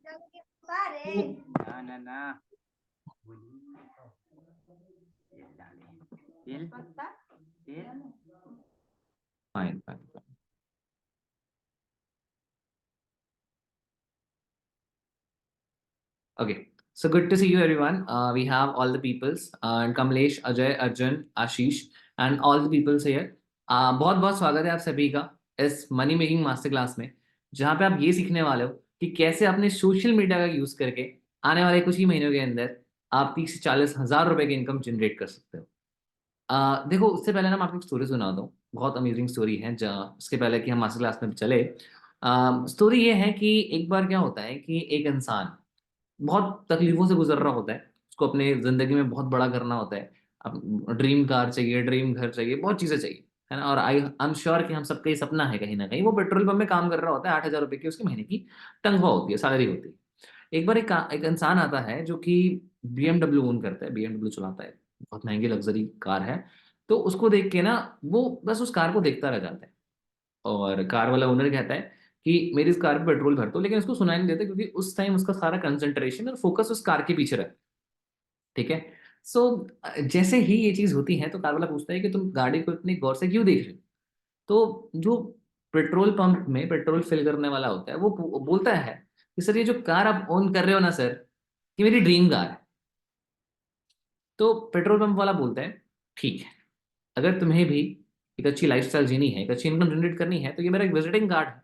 ना ना ना तेल डाले तेल fine fine. Okay, so good to see you, everyone. We have all the peoples and Kamlesh, Ajay, Arjun, Ashish, and all the peoples here. बहुत बहुत स्वागत है आप सभी का इस मनी मेकिंग मास्टर क्लास में, जहाँ पे आप ये सीखने वाले हो कि कैसे अपने सोशल मीडिया का यूज करके आने वाले कुछ ही महीनों के अंदर आप 30 से 40 हज़ार रुपए की इनकम जनरेट कर सकते हो। देखो, उससे पहले ना मैं आपको एक स्टोरी सुना दूँ। बहुत अमेजिंग स्टोरी है। जहाँ उसके पहले कि हम मास्टर क्लास में चले, स्टोरी ये है कि एक बार क्या होता है कि एक इंसान बहुत तकलीफों से गुजर रहा होता है। उसको अपने ज़िंदगी में बहुत बड़ा करना होता है। अब ड्रीम कार चाहिए, ड्रीम घर चाहिए, बहुत चीज़ें चाहिए, है ना। और आई एम श्योर कि हम सबका ये सपना है कहीं ना कहीं। वो पेट्रोल पंप में काम कर रहा होता है, 8 हज़ार रुपये की उसकी महीने की तनख्वाह होती है, सैलरी होती है। एक बार एक इंसान आता है जो कि BMW ओन करता है, BMW चलाता है, बहुत महंगी लग्जरी कार है। तो उसको देख के ना वो बस उस कार को देखता रह जाता है। और कार वाला ओनर कहता है कि मेरी इस कार पे पेट्रोल भर दो, लेकिन उसको सुनाई नहीं देता क्योंकि उस टाइम उसका सारा कंसंट्रेशन और फोकस उस कार के पीछे रहता है। ठीक है। सो जैसे ही ये चीज होती है तो कार वाला पूछता है कि तुम गाड़ी को इतनी गौर से क्यों देख रहे हो। तो जो पेट्रोल पंप में पेट्रोल फिल करने वाला होता है वो बोलता है कि सर, ये जो कार आप ओन कर रहे हो ना सर, ये मेरी ड्रीम कार है। तो पेट्रोल पंप वाला बोलता है ठीक है, अगर तुम्हें भी एक अच्छी लाइफस्टाइल जीनी है, एक अच्छी इनकम जनरेट करनी है, तो ये मेरा एक विजिटिंग कार्ड है,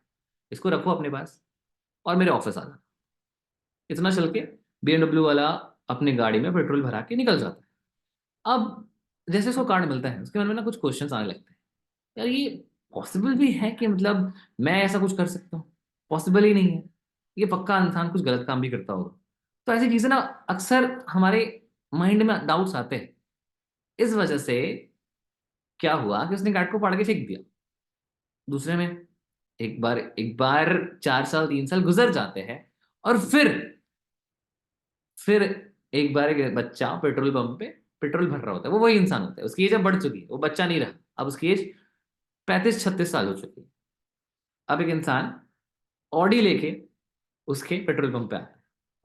इसको रखो अपने पास और मेरे ऑफिस आ जाओ। इतना चल के BMW वाला अपनी गाड़ी में पेट्रोल भरा के निकल जाता है। अब जैसे उसको कार्ड मिलता है, उसके मन में ना कुछ क्वेश्चंस आने लगते हैं। यार, ये पॉसिबल भी है कि मतलब मैं ऐसा कुछ कर सकता हूँ? पॉसिबल ही नहीं है। ये पक्का इंसान कुछ गलत काम भी करता होगा। तो ऐसी चीजें ना अक्सर हमारे माइंड में डाउट्स आते हैं। इस वजह से क्या हुआ कि उसने कार्ड को फाड़ के फेंक दिया। दूसरे में एक बार 4 साल 3 साल गुजर जाते हैं और फिर एक बार एक बच्चा पेट्रोल पंप पे पेट्रोल भर रहा होता है। वो वही इंसान होता है, उसकी एज अब बढ़ चुकी है, वो बच्चा नहीं रहा, अब उसकी एज 35 36 साल हो चुकी है। अब एक इंसान ऑडी लेके उसके पेट्रोल पंप पे आता है।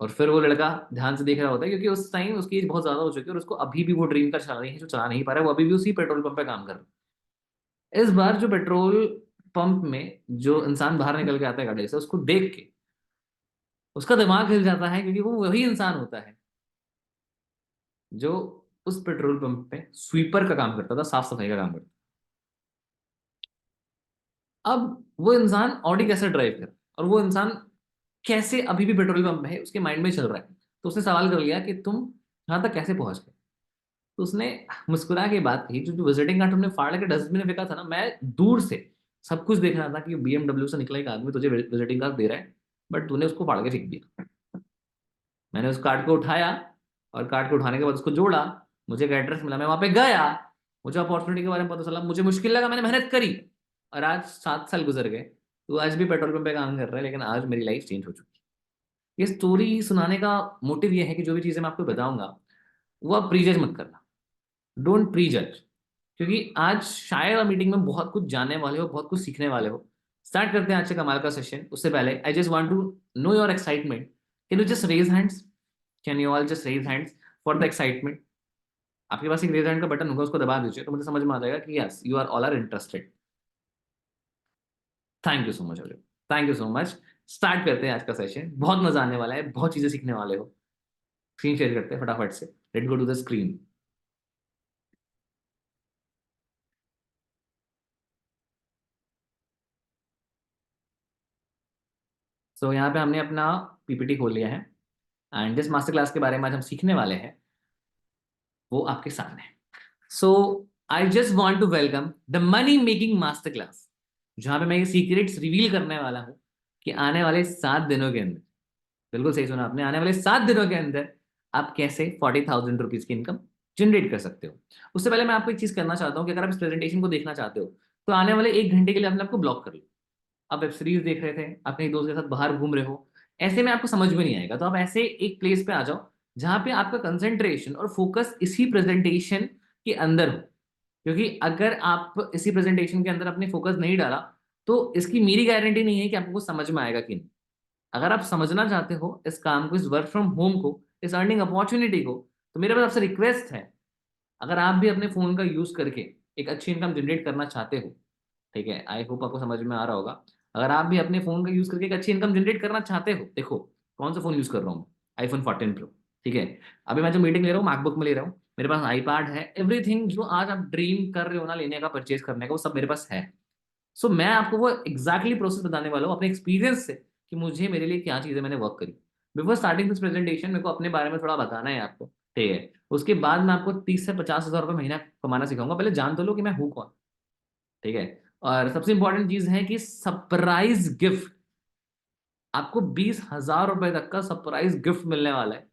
और फिर वो लड़का ध्यान से देख रहा होता है क्योंकि उस टाइम उसकी एज बहुत ज्यादा हो चुकी है और उसको अभी भी वो ड्रीम कार चला रही है जो चला नहीं पा रहा है। वो अभी भी उसी पेट्रोल पंप पे काम कर रहा है। इस बार जो पेट्रोल पंप में जो इंसान बाहर निकल के आता है गाड़ी से, उसको देख के उसका दिमाग हिल जाता है क्योंकि वो वही इंसान होता है जो उस पेट्रोल पंप पे स्वीपर का काम करता था, साफ सफाई का काम करता था। अब वो इंसान ऑडी कैसे ड्राइव कर, और वो इंसान कैसे अभी भी पेट्रोल पंप में है, उसके माइंड में चल रहा है। तो उसने सवाल कर लिया कि तुम यहाँ तक कैसे पहुंच गए। तो उसने मुस्कुरा के बात कही, जो जो विजिटिंग कार्ड तुमने फाड़ के डस्टबिन में फेंका था ना, मैं दूर से सब कुछ देख रहा था कि BMW से निकला एक आदमी तुझे विजिटिंग कार्ड दे रहा है, बट तूने उसको फाड़ के फेंक दिया। मैंने उस कार्ड को उठाया और कार्ड को उठाने के बाद उसको जोड़ा। मुझे एक एड्रेस मिला, मैं वहां पे गया, मुझे अपॉर्चुनिटी के बारे में पता चला, मुझे मुश्किल लगा, मैंने मेहनत करी, और आज 7 साल गुजर गए। तो आज भी पेट्रोल पंप पे काम कर रहा है, लेकिन आज मेरी लाइफ चेंज हो चुकी है। ये स्टोरी सुनाने का मोटिव ये है कि जो भी चीजें मैं आपको बताऊंगा वो आप प्रीजज मत करना। डोंट प्रीजज। क्योंकि आज शायद आप मीटिंग में बहुत कुछ जानने वाले हो, बहुत कुछ सीखने वाले हो। स्टार्ट करते हैं आज से कमाल का सेशन। उससे पहले I just want to know your excitement. Can you just raise hands? Can you all just raise hands for the excitement? आपके पास एक रेज हैंड का बटन होगा, उसको दबा दीजिए तो मुझे समझ में आ जाएगा कि yes, you are all are interested. Thank you so much. Thank you so much. Start करते हैं आज का सेशन। बहुत मजा आने वाला है, बहुत चीजें सीखने वाले हो। स्क्रीन शेयर करते हैं फटाफट से। Let go to the screen. So यहाँ पे हमने अपना PPT खोल लिया है एंड जिस मास्टर क्लास के बारे में आज हम सीखने वाले हैं वो आपके सामने है। So I just want to welcome the money making master class, जहां पे मैं ये सीक्रेट्स रिवील करने वाला हूं कि आने वाले 7 दिनों के अंदर, बिल्कुल सही सुना आपने, आने वाले 7 दिनों के अंदर आप कैसे 40,000 रुपीज की इनकम जनरेट कर सकते हो। उससे पहले मैं आपको एक चीज करना चाहता हूँ कि अगर आप इस प्रेजेंटेशन को देखना चाहते हो तो आने वाले 1 घंटे के लिए अपने आपको ब्लॉक कर लो। आप वेब सीरीज देख रहे थे, अपने एक दोस्त के साथ बाहर घूम रहे हो, ऐसे में आपको समझ में नहीं आएगा। तो आप ऐसे एक प्लेस पे आ जाओ जहां पे आपका कंसंट्रेशन और फोकस इसी प्रेजेंटेशन के अंदर हो। क्योंकि अगर आप इसी प्रेजेंटेशन के अंदर अपने फोकस नहीं डाला तो इसकी मेरी गारंटी नहीं है कि आपको कुछ समझ में आएगा कि नहीं। अगर आप समझना चाहते हो इस काम को, इस वर्क फ्रॉम होम को, इस अर्निंग अपॉर्चुनिटी को, तो मेरे पास आपसे रिक्वेस्ट है, अगर आप भी अपने फोन का यूज करके एक अच्छी इनकम जनरेट करना चाहते हो, ठीक है, आई होप आपको समझ में आ रहा होगा। अगर आप भी अपने फोन का यूज करके एक अच्छी इनकम जनरेट करना चाहते हो, देखो कौन सा फोन यूज कर रहा हूँ, आईफोन 14 प्रो, ठीक है। अभी मैं जो मीटिंग ले रहा हूँ मैकबुक में ले रहा हूँ, मेरे पास आईपैड है, एवरीथिंग जो आज आप ड्रीम कर रहे हो ना लेने का, परचेज करने का, वो सब मेरे पास है। सो मैं आपको वो एग्जैक्टली प्रोसेस बताने वाला हूँ अपने एक्सपीरियंस से कि मुझे, मेरे लिए क्या चीजें मैंने वर्क करी। बिफोर स्टार्टिंग दिस प्रेजेंटेशन मेरे को अपने बारे में थोड़ा बताना है आपको, ठीक है। उसके बाद मैं आपको 30 से 50 हज़ार रुपये महीना कमाना सिखाऊंगा। पहले जान तो लो कि मैं हूँ कौन, ठीक है। और सबसे इंपॉर्टेंट चीज है कि सरप्राइज गिफ्ट, आपको 20 हज़ार रुपए तक का सरप्राइज गिफ्ट मिलने वाला है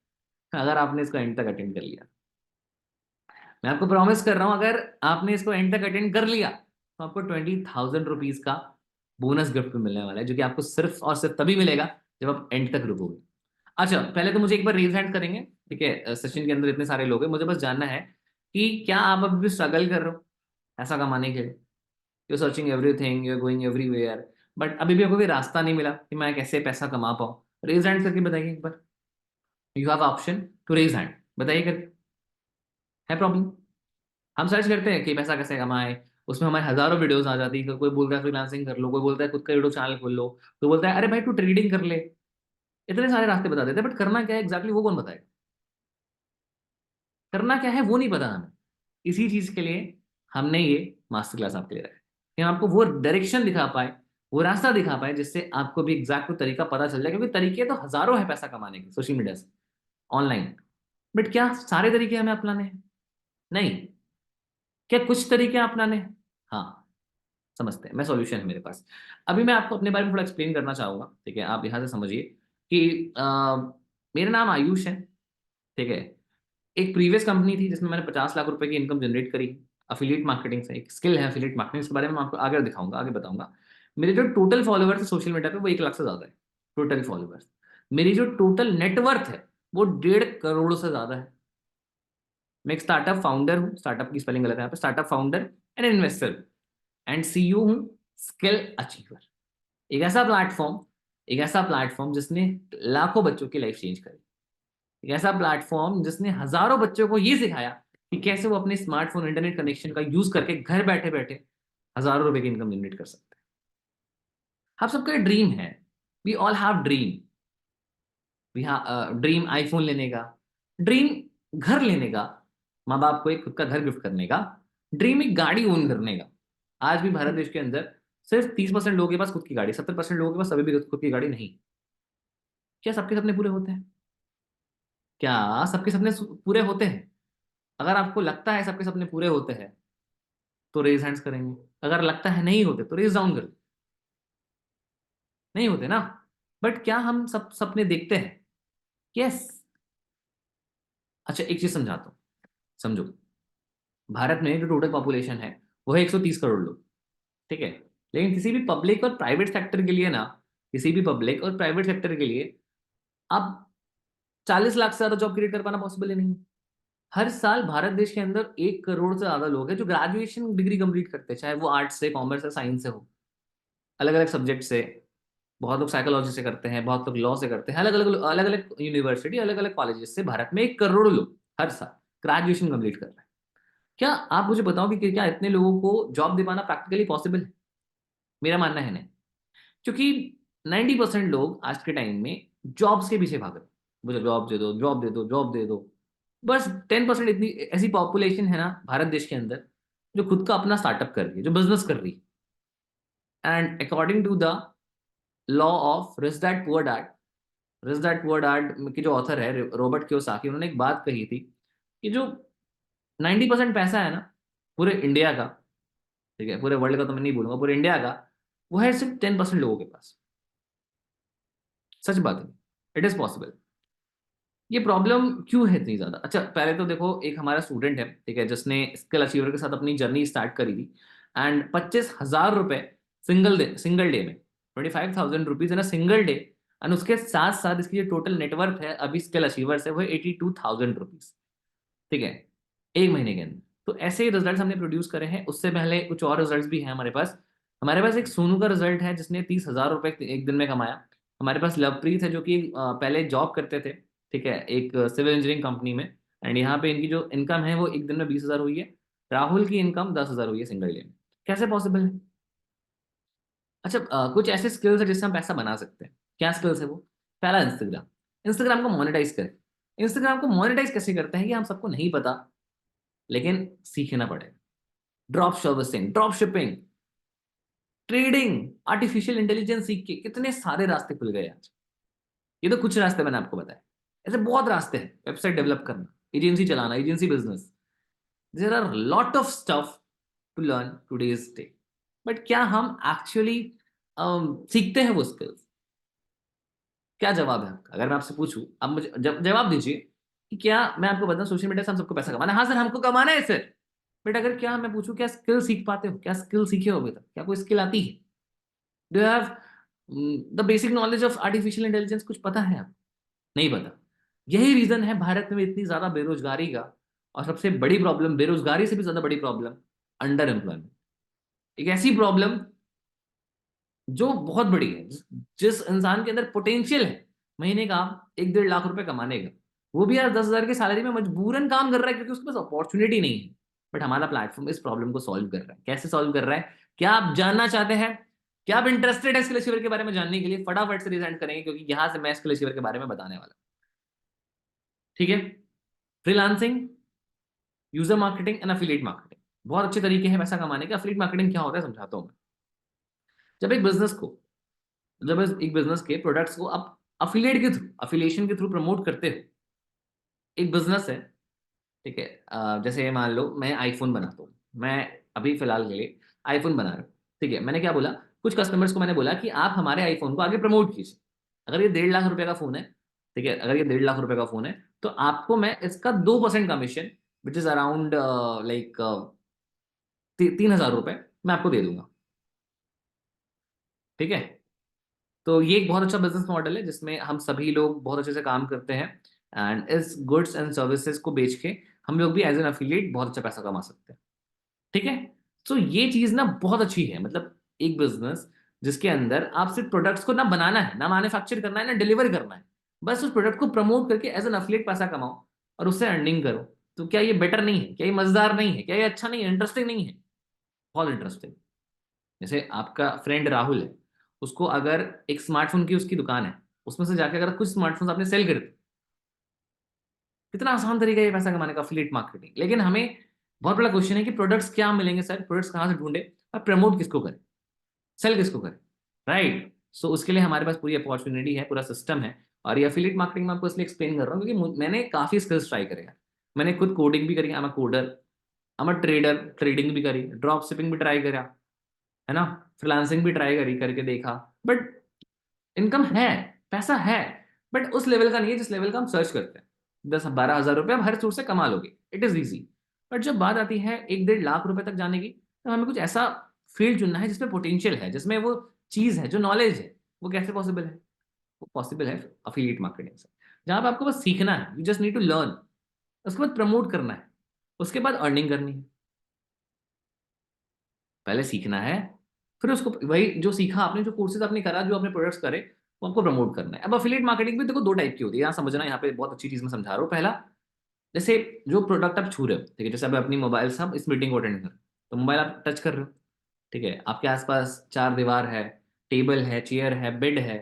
अगर आपने इसको एंड तक अटेंड कर लिया। मैं आपको प्रॉमिस कर रहा हूं, अगर आपने इसको एंड तक अटेंड कर लिया तो आपको 20,000 रुपीज का बोनस गिफ्ट मिलने वाला है, जो कि आपको सिर्फ और सिर्फ तभी मिलेगा जब आप एंड तक रुकोगे। अच्छा, पहले तो मुझे एक बार रेज हैंड करेंगे, ठीक है। सेशन के अंदर इतने सारे लोग हैं, मुझे बस जानना है कि क्या आप अभी भी स्ट्रगल कर रहे हो पैसा कमाने के लिए। You searching everything, you are going everywhere, but अभी भी आपको कोई रास्ता नहीं मिला कि मैं कैसे पैसा कमा पाऊँ। रेज हैंड करके बताइए एक बार। You have option to raise hand, बताइए करके। है प्रॉब्लम? हम सर्च करते हैं कि पैसा कैसे कमाए, उसमें हमारे हजारों वीडियोस आ जाती है। कोई बोलता है फ्रीलांसिंग कर लो, कोई बोलता है खुद का यूट्यूब चैनल खोल लो, कोई बोलता है अरे भाई तू ट्रेडिंग कर ले। इतने सारे रास्ते बता देते हैं, बट करना क्या है एग्जैक्टली वो कौन बताएगा। करना क्या है वो नहीं पता हमें। इसी चीज के लिए हमने ये मास्टर क्लास आपके लिए रखा है कि हम आपको वो डायरेक्शन दिखा पाए, वो रास्ता दिखा पाए, जिससे आपको भी एग्जैक्ट तरीका पता चल जाए। क्योंकि तरीके तो हजारों है पैसा कमाने के सोशल मीडिया से, ऑनलाइन, बट क्या सारे तरीके हमें अपनाने हैं? नहीं। क्या कुछ तरीके अपनाने हैं? हाँ, समझते हैं। मैं सॉल्यूशन है मेरे पास। अभी मैं आपको अपने बारे में थोड़ा एक्सप्लेन करना चाहूंगा, ठीक है। आप यहाँ से समझिए कि मेरा नाम आयुष है, ठीक है। एक प्रीवियस कंपनी थी जिसमें मैंने 50 लाख रुपए की इनकम जनरेट करी अफिलिएट मार्केटिंग से। एक स्किल है अफिलिएट मार्केटिंग, इसके बारे में मैं आपको आगे दिखाऊंगा, आगे बताऊंगा। मेरे जो टोटल फॉलोअर्स है सोशल मीडिया पे वो 1 लाख से ज्यादा है, टोटल फॉलोअर्स। मेरी जो टोटल नेटवर्थ है वो 1.5 करोड़ से ज्यादा है। मैं एक स्टार्टअप फाउंडर हूँ, स्टार्टअप की स्पेलिंग गलत है यहाँ पे, startup founder and investor and CEO हूँ स्किल अचीवर। एक ऐसा प्लेटफॉर्म, एक ऐसा प्लेटफॉर्म जिसने लाखों बच्चों की लाइफ चेंज करी। एक ऐसा प्लेटफॉर्म जिसने हजारों बच्चों को ये सिखाया कि कैसे वो अपने स्मार्टफोन इंटरनेट कनेक्शन का यूज करके घर बैठे बैठे हजारों रुपए की इनकम जनरेट कर सकते हैं। आप सबका ड्रीम है, we all have dream. We dream iPhone लेने का, ड्रीम घर लेने का, माँ बाप को एक खुद का घर गिफ्ट करने का, ड्रीम एक गाड़ी ओन करने का। आज भी भारत देश के अंदर सिर्फ 30% लोगों के पास खुद की गाड़ी, 70% लोगों के पास अभी भी खुद की गाड़ी नहीं। क्या सबके सपने पूरे होते हैं? क्या सबके सपने पूरे होते हैं? अगर आपको लगता है सबके सपने पूरे होते हैं तो रेज हैंड्स करेंगे, अगर लगता है नहीं होते तो रेज डाउन कर। नहीं होते ना, बट क्या हम सब सपने देखते हैं? यस। अच्छा, एक चीज समझाता हूँ, समझो। भारत में जो टोटल पॉपुलेशन है वो है 130 करोड़ लोग, ठीक है। लेकिन किसी भी पब्लिक और प्राइवेट सेक्टर के लिए ना, किसी भी पब्लिक और प्राइवेट सेक्टर के लिए अब 40 लाख से ज्यादा जॉब क्रिएट कर पाना पॉसिबल ही नहीं है। हर साल भारत देश के अंदर 1 करोड़ से ज्यादा लोग हैं जो ग्रेजुएशन डिग्री कंप्लीट करते हैं, चाहे वो आर्ट्स से, कॉमर्स से, साइंस से हो, अलग अलग सब्जेक्ट से। बहुत लोग साइकोलॉजी से करते हैं, बहुत लोग लॉ से करते हैं, अलग अलग यूनिवर्सिटी, अलग अलग कॉलेजेस से भारत में 1 करोड़ लोग हर साल ग्रेजुएशन कंप्लीट कर रहे हैं। क्या आप मुझे बताओ कि क्या इतने लोगों को जॉब दे पाना प्रैक्टिकली पॉसिबल है? मेरा मानना है नहीं। क्योंकि 90% लोग आज के टाइम में जॉब्स के पीछे भाग रहे हैं। मुझे जॉब दे दो, जॉब दे दो, जॉब दे दो। बस 10% इतनी ऐसी पॉपुलेशन है ना भारत देश के अंदर जो खुद का अपना स्टार्टअप कर रही है, जो बिजनेस कर रही है। And according to the law of rich dad poor dad, rich dad poor dad की जो ऑथर है रॉबर्ट कियोसाकी, उन्होंने एक बात कही थी कि जो 90% पैसा है ना पूरे इंडिया का, ठीक है, पूरे वर्ल्ड का तो मैं नहीं बोलूंगा, पूरे इंडिया का, वो है सिर्फ 10% लोगों के पास। सच बात है, इट इज पॉसिबल। ये प्रॉब्लम क्यों है इतनी ज्यादा? अच्छा, पहले तो देखो, एक हमारा स्टूडेंट है, ठीक है, जिसने स्किल अचीवर के साथ अपनी जर्नी स्टार्ट करी थी एंड 25,000 रुपए सिंगल डे में, 25,000 rupees in a single day. And उसके साथ साथ इसकी जो टोटल नेटवर्क है अभी स्किल अचीवर से वो है 82,000 रुपीज, ठीक है, एक महीने के अंदर। तो ऐसे ही रिजल्ट हमने प्रोड्यूस करे हैं। उससे पहले कुछ और रिजल्ट भी हैं हमारे पास। हमारे पास एक सोनू का रिजल्ट है जिसने 30,000 रुपए एक दिन में कमाया। हमारे पास लवप्रीत है जो कि पहले जॉब करते थे, ठीक है, एक सिविल इंजीनियरिंग कंपनी में। एंड यहाँ पे इनकी जो इनकम है वो एक दिन में 20,000 हुई है। राहुल की इनकम 10,000 हुई है सिंगल डे में। कैसे पॉसिबल है? अच्छा, कुछ ऐसे स्किल्स है जिससे हम पैसा बना सकते हैं। क्या स्किल्स है वो? पहला, इंस्टाग्राम। इंस्टाग्राम को मोनेटाइज करें। इंस्टाग्राम को मोनेटाइज कैसे करते हैं ये हम सबको नहीं पता, लेकिन सीखना पड़ेगा। Drop servicing, drop shipping, trading, artificial intelligence सीख के कितने सारे रास्ते खुल गए आज। ये तो कुछ रास्ते मैंने आपको बताया, ऐसे बहुत रास्ते हैं। वेबसाइट डेवलप करना, एजेंसी चलाना, agency business, there are lot of stuff to learn today's day. But क्या हम एक्चुअली सीखते हैं वो स्किल्स? क्या जवाब है आपका? अगर मैं आपसे पूछूं, आप मुझे जवाब दीजिए कि क्या, मैं आपको बताऊं, सोशल मीडिया से हम सबको पैसा कमाना है। हाँ सर, हमको कमाना है सर। बट अगर क्या मैं पूछूं, क्या स्किल सीख पाते हो? क्या स्किल सीखे हो अभी तक? क्या कोई स्किल आती है? Do have the basic knowledge of artificial intelligence? कुछ पता है आप? नहीं पता। यही रीजन है भारत में इतनी ज्यादा बेरोजगारी का। और सबसे बड़ी प्रॉब्लम, बेरोजगारी से भी ज्यादा बड़ी प्रॉब्लम, अंडर एम्प्लॉयमेंट। एक ऐसी प्रॉब्लम जो बहुत बड़ी है। जिस इंसान के अंदर पोटेंशियल है महीने का 1-1.5 लाख रुपए कमाने का, वो भी यार 10,000 की सैलरी में मजबूरन काम कर रहा है क्योंकि उसके पास अपॉर्चुनिटी नहीं है। बट हमारा प्लेटफॉर्म इस प्रॉब्लम को सॉल्व कर रहा है। कैसे सॉल्व कर रहा है? क्या आप जानना चाहते हैं? क्या आप इंटरेस्टेड है स्किल अचीवर के बारे में जानने के लिए? फटाफट से रिजेंड करेंगे क्योंकि यहां से मैं स्किल अचीवर के बारे में बताने वाला हूं। ठीक है? Freelancing, user marketing and affiliate marketing बहुत अच्छे तरीके हैं पैसा कमाने के। अफिलिएट मार्केटिंग क्या होता है समझाता हूं मैं। जब एक बिजनेस को जब एक बिजनेस के प्रोडक्ट्स को आप अफिलिएट के थ्रू, अफिलिएशन के थ्रू प्रमोट करते हो। एक बिजनेस है, ठीक है, जैसे मान लो मैं आईफोन बनाता हूँ। मैं अभी फिलहाल के लिए आईफोन बना रहा हूँ। ठीक है, मैंने क्या बोला, कुछ कस्टमर्स को मैंने बोला कि आप हमारे आईफोन को आगे प्रमोट कीजिए। अगर ये 1.5 लाख रुपए का फोन है, ठीक है, अगर ये 1.5 लाख रुपए का फोन है, तो आपको मैं इसका 2% commission, which is around like 3,000 रुपए, मैं आपको दे दूंगा। ठीक है? तो ये एक बहुत अच्छा बिजनेस मॉडल है जिसमें हम सभी लोग बहुत अच्छे से काम करते हैं। एंड इस गुड्स एंड सर्विसेज को बेच के हम लोग भी एज एन अफिलिएट बहुत अच्छा पैसा कमा सकते हैं। ठीक है? तो ये चीज ना बहुत अच्छी है। मतलब एक बिजनेस जिसके अंदर आप सिर्फ प्रोडक्ट्स को ना बनाना है, ना मैन्युफैक्चर करना है, ना डिलीवर करना है, बस उस प्रोडक्ट को प्रमोट करके एज एन अफिलिएट पैसा कमाओ और उससे अर्निंग करो। तो क्या ये बेटर नहीं है? क्या ये मजेदार नहीं है? क्या ये अच्छा नहीं है? इंटरेस्टिंग नहीं है? बहुत इंटरेस्टिंग। जैसे आपका फ्रेंड राहुल है, उसको अगर एक स्मार्टफोन की उसकी दुकान है, उसमें से जाके अगर कुछ स्मार्टफोन आपने सेल कर दिए, कितना आसान तरीका है ये पैसा कमाने का, अफिलिएट मार्केटिंग। लेकिन हमें बहुत बड़ा क्वेश्चन है कि प्रोडक्ट्स क्या मिलेंगे सर, प्रोडक्ट्स कहाँ से ढूंढे और प्रमोट किसको करें, सेल किसको करें? राइट। सो उसके लिए हमारे पास पूरी अपॉर्चुनिटी है, पूरा सिस्टम है। और ये अफिलिएट मार्केटिंग में आपको इसलिए एक्सप्लेन कर रहा हूँ क्योंकि मैंने काफी स्किल्स ट्राई करे हैं। मैंने खुद कोडिंग भी करी, I am a coder, I am a trader, trading भी करी, ड्रॉप शिपिंग भी ट्राई करा, है ना, फ्रीलांसिंग भी ट्राई करी, करके देखा। बट इनकम है, पैसा है, बट उस लेवल का नहीं है जिस लेवल का हम सर्च करते हैं। 10-12 हज़ार रुपये आप हर सोर्स से कमा लोगे, इट इज ईजी। बट जब बात आती है 1-1.5 लाख रुपए तक जाने की, तो हमें कुछ ऐसा फील्ड चुनना है जिसमें पोटेंशियल है, जिसमें वो चीज है, जो नॉलेज है। वो कैसे पॉसिबल है? वो पॉसिबल है अफिलिएट मार्केटिंग से, जहां पे आपको बस सीखना है, you just need to learn. उसके बाद प्रमोट करना है, उसके बाद अर्निंग करनी है। पहले सीखना है, फिर उसको वही जो सीखा आपने, जो कोर्सेज आपने करा, जो आपने प्रोडक्ट्स करे, वो आपको प्रमोट करना है। अब अफिलिएट मार्केटिंग भी देखो दो टाइप की होती है, यहाँ समझना, यहाँ पे बहुत अच्छी चीज मैं समझा रहा हूँ। पहला, जैसे जो प्रोडक्ट आप छू रहे हो, ठीक है, जैसे अब अपनी मोबाइल से आप इस मीटिंग को अटेंड कर रहे हो, तो मोबाइल आप टच कर रहे हो, ठीक है, आपके आसपास चार दीवार है, टेबल है, चेयर है, बेड है,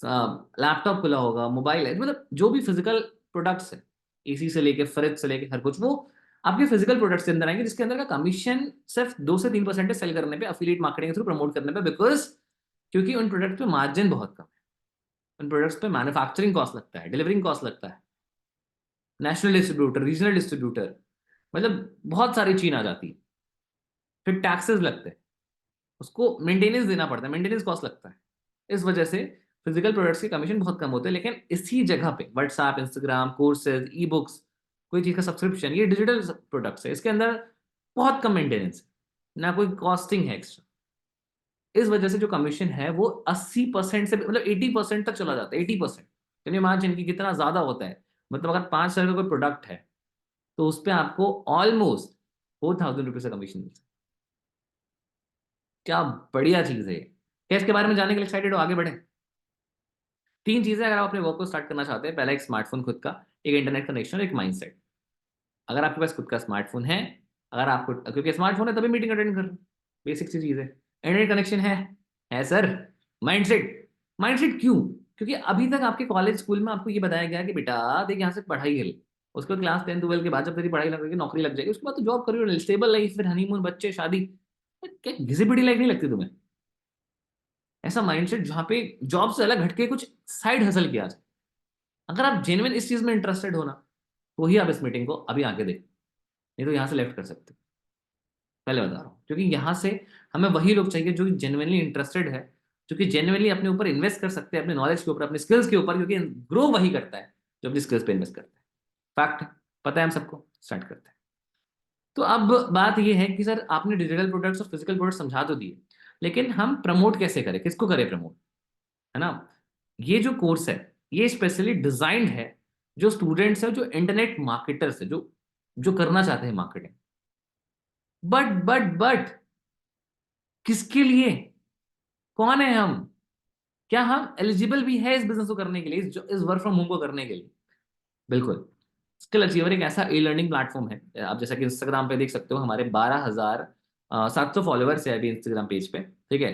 लैपटॉप खुला होगा, मोबाइल है, मतलब जो भी फिजिकल प्रोडक्ट्स है, एसी से लेके फ्रिज से लेके हर कुछ, वो आपके फिजिकल प्रोडक्ट्स के अंदर आएंगे, जिसके अंदर का कमीशन सिर्फ 2 से 3% है सेल करने पे, अफिलिएट मार्केटिंग के थ्रू प्रमोट करने पे। बिकॉज क्योंकि उन प्रोडक्ट पे मार्जिन बहुत कम है, उन प्रोडक्ट्स पे मैन्युफैक्चरिंग कॉस्ट लगता है, डिलीवरिंग कॉस्ट लगता है, नेशनल डिस्ट्रीब्यूटर, रीजनल डिस्ट्रीब्यूटर, मतलब बहुत सारी चीज आ जाती है। फिर टैक्सेस लगते हैं, उसको मेंटेनेंस देना पड़ता है, मेंटेनेंस कॉस्ट लगता है। इस वजह से फिजिकल प्रोडक्ट्स के कमीशन बहुत कम होते हैं। लेकिन इसी जगह पे WhatsApp, Instagram, courses, e books, कोई चीज का सब्सक्रिप्शन, ये डिजिटल प्रोडक्ट्स है, इसके अंदर बहुत कम मेंटेनेंस है, ना कोई कॉस्टिंग है एक्स्ट्रा। इस वजह से जो कमीशन है वो 80% से मतलब 80% तक चला जाता है। 80%, कैन यू इमेजिन कि कितना ज्यादा होता है? मतलब अगर 5,000 का कोई प्रोडक्ट है, तो उस पर आपको ऑलमोस्ट 4,000 रुपीज का कमीशन मिलता है। क्या बढ़िया चीज है ये। क्या इसके बारे में जानने के लिए एक्साइटेड हो? आगे बढ़े। 3 चीजें अगर आप अपने वर्क को स्टार्ट करना चाहते हैं, पहला एक स्मार्टफोन खुद का, एक इंटरनेट कनेक्शन और एक माइंडसेट। अगर आपके पास खुद का स्मार्टफोन है, अगर आपको, क्योंकि स्मार्टफोन है तभी मीटिंग अटेंड कर रहे हैं, बेसिक सी चीज है। इंटरनेट कनेक्शन है सर। माइंडसेट, माइंडसेट क्यों? क्योंकि अभी तक आपके कॉलेज स्कूल में आपको ये बताया गया कि बेटा देख यहाँ से पढ़ाई कर ले, उसके बाद क्लास 10 12 के बाद जब तेरी पढ़ाई लगेगी, नौकरी लग जाएगी, उसके बाद तो जॉब करियो, स्टेबल लाइफ, फिर हनीमून, बच्चे, शादी। क्या घिसी पिटी लाइफ नहीं लगती तुम्हें? ऐसा माइंडसेट जहाँ पे जॉब से अलग हटके कुछ साइड हसल किया जाए। अगर आप जेन्युइन इस चीज में इंटरेस्टेड हो ना, तो ही आप इस मीटिंग को अभी आके देख, नहीं तो यहाँ से लेफ्ट कर सकते हो। पहले बता रहा हूँ, क्योंकि यहाँ से हमें वही लोग चाहिए जो जेन्युइनली इंटरेस्टेड है, जो कि जेन्युइनली अपने ऊपर इन्वेस्ट कर सकते हैं, अपने नॉलेज के ऊपर, अपने स्किल्स के ऊपर, क्योंकि ग्रो वही करता है जो अपनी स्किल्स पे इन्वेस्ट करता है। फैक्ट पता है हम सबको। स्टार्ट करते हैं। तो अब बात ये है कि सर आपने डिजिटल प्रोडक्ट्स और फिजिकल प्रोडक्ट्स समझा तो दिए, लेकिन हम प्रमोट कैसे करें, किसको करें प्रमोट, है ना? ये जो कोर्स है, ये स्पेशली डिजाइंड है जो स्टूडेंट्स है, जो इंटरनेट मार्केटर्स है, जो करना चाहते हैं मार्केटिंग। बट किसके लिए? कौन है हम? क्या हम एलिजिबल भी है इस बिजनेस को करने के लिए, इस वर्क फ्रॉम होम को करने के लिए? बिल्कुल। स्किल अचीवर एक ऐसा ई लर्निंग प्लेटफॉर्म है, आप जैसा कि इंस्टाग्राम पे देख सकते हो, हमारे 12,700 फॉलोअर्स है अभी इंस्टाग्राम पेज पे, ठीक है?